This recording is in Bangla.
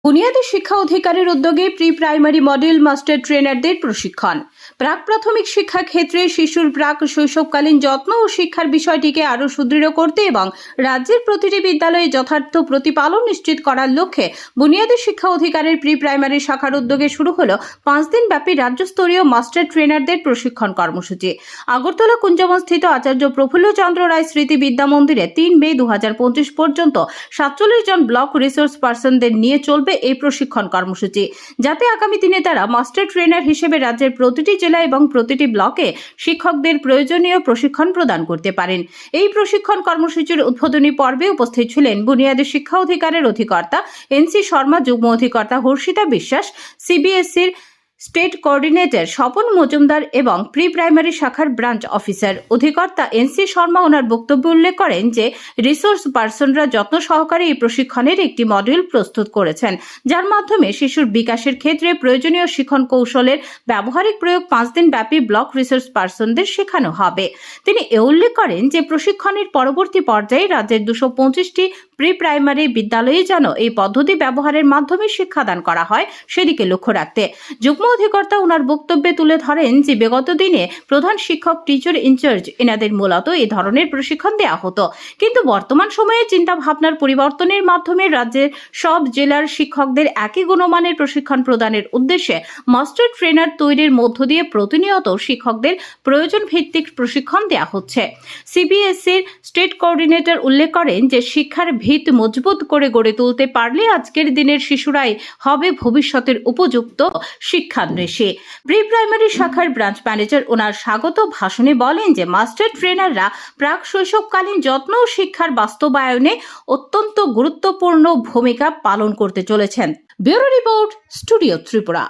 বুনিয়াদী শিক্ষা অধিকারের উদ্যোগে প্রি প্রাইমারি মডেল মাস্টার ট্রেনারদের প্রশিক্ষণ। প্রাক প্রাথমিক শিক্ষা ক্ষেত্রে শিশুর প্রাক শৈশবকালীন যত্ন ও শিক্ষার বিষয়টিকে আরও সুদৃঢ় করতে এবং রাজ্যের প্রতিটি বিদ্যালয়ে যথার্থ প্রতিপালন নিশ্চিত করার লক্ষ্যে বুনিয়াদী শিক্ষা অধিকারের প্রি প্রাইমারি শাখার উদ্যোগে শুরু হলো 5 দিন ব্যাপী রাজ্যস্তরীয় মাস্টার ট্রেনারদের প্রশিক্ষণ কর্মসূচি। আগরতলা কুঞ্জবনস্থিত আচার্য প্রফুল্লচন্দ্র রায় স্মৃতি বিদ্যা মন্দিরে 3 মে 2025 পর্যন্ত 47 জন ব্লক রিসোর্স পার্সনদের নিয়ে চলবে এই প্রশিক্ষণ কর্মসূচি, যাতে আগামী দিনে তারা মাস্টার ট্রেনার হিসেবে রাজ্যের প্রতিটি জেলা এবং প্রতিটি ব্লকে শিক্ষকদের প্রয়োজনীয় প্রশিক্ষণ প্রদান করতে পারেন। এই প্রশিক্ষণ কর্মসূচির উদ্বোধনী পর্বে উপস্থিত ছিলেন বুনিয়াদী শিক্ষা অধিকারের অধিকর্তা এনসি শর্মা, যুগ্ম অধিকর্তা হর্ষিতা বিশ্বাস, সিবিএসসির স্টেট কোঅর্ডিনেটর স্বপন মজুমদার এবং প্রি প্রাইমারি শাখার ব্রাঞ্চ অফিসার। অধিকর্তা এনসি শর্মা ওনার বক্তব্যে উল্লেখ করেন যে রিসোর্স পার্সনরা যত্ন সহকারে এই প্রশিক্ষণের একটি মডিউল প্রস্তুত করেছেন, যার মাধ্যমে শিশুর বিকাশের ক্ষেত্রে প্রয়োজনীয় শিক্ষণ কৌশলের ব্যবহারিক প্রয়োগ 5 দিন ব্যাপী ব্লক রিসোর্স পার্সনদের শেখানো হবে। তিনি উল্লেখ করেন যে প্রশিক্ষণের পরবর্তী পর্যায়ে রাজ্যের 225টি প্রি প্রাইমারি বিদ্যালয়ে যেন এই পদ্ধতি ব্যবহারের মাধ্যমে শিক্ষাদান করা হয় সেদিকে লক্ষ্য রাখতে যুগ্ম অধিকর্তা ওনার বক্তব্যে তুলে ধরেন যে বিগত দিনে প্রধান শিক্ষক টিচার ইনচার্জ এনাদের মূলত এই ধরনের প্রশিক্ষণ দেওয়া হতো, কিন্তু বর্তমান সময়ে চিন্তা ভাবনার পরিবর্তনের মাধ্যমে রাজ্যের সব জেলার শিক্ষকদের একই গুণমানের প্রশিক্ষণ প্রদানের উদ্দেশ্যে মাস্টার ট্রেনার তৈরির মধ্য দিয়ে প্রতিনিয়ত শিক্ষকদের প্রয়োজন ভিত্তিক প্রশিক্ষণ দেওয়া হচ্ছে। সিবিএসসির স্টেট কোঅর্ডিনেটর উল্লেখ করেন যে শিক্ষার ভিত মজবুত করে গড়ে তুলতে পারলে আজকের দিনের শিশুরাই হবে ভবিষ্যতের উপযুক্ত শিক্ষান্বেষী। প্রি প্রাইমারি শাখার ব্রাঞ্চ ম্যানেজার ওনার স্বাগত ভাষণে বলেন যে মাস্টার ট্রেনাররা প্রাক শৈশবকালীন যত্ন ও শিক্ষার বাস্তবায়নে অত্যন্ত গুরুত্বপূর্ণ ভূমিকা পালন করতে চলেছেন। Bureau report, studio Tripura.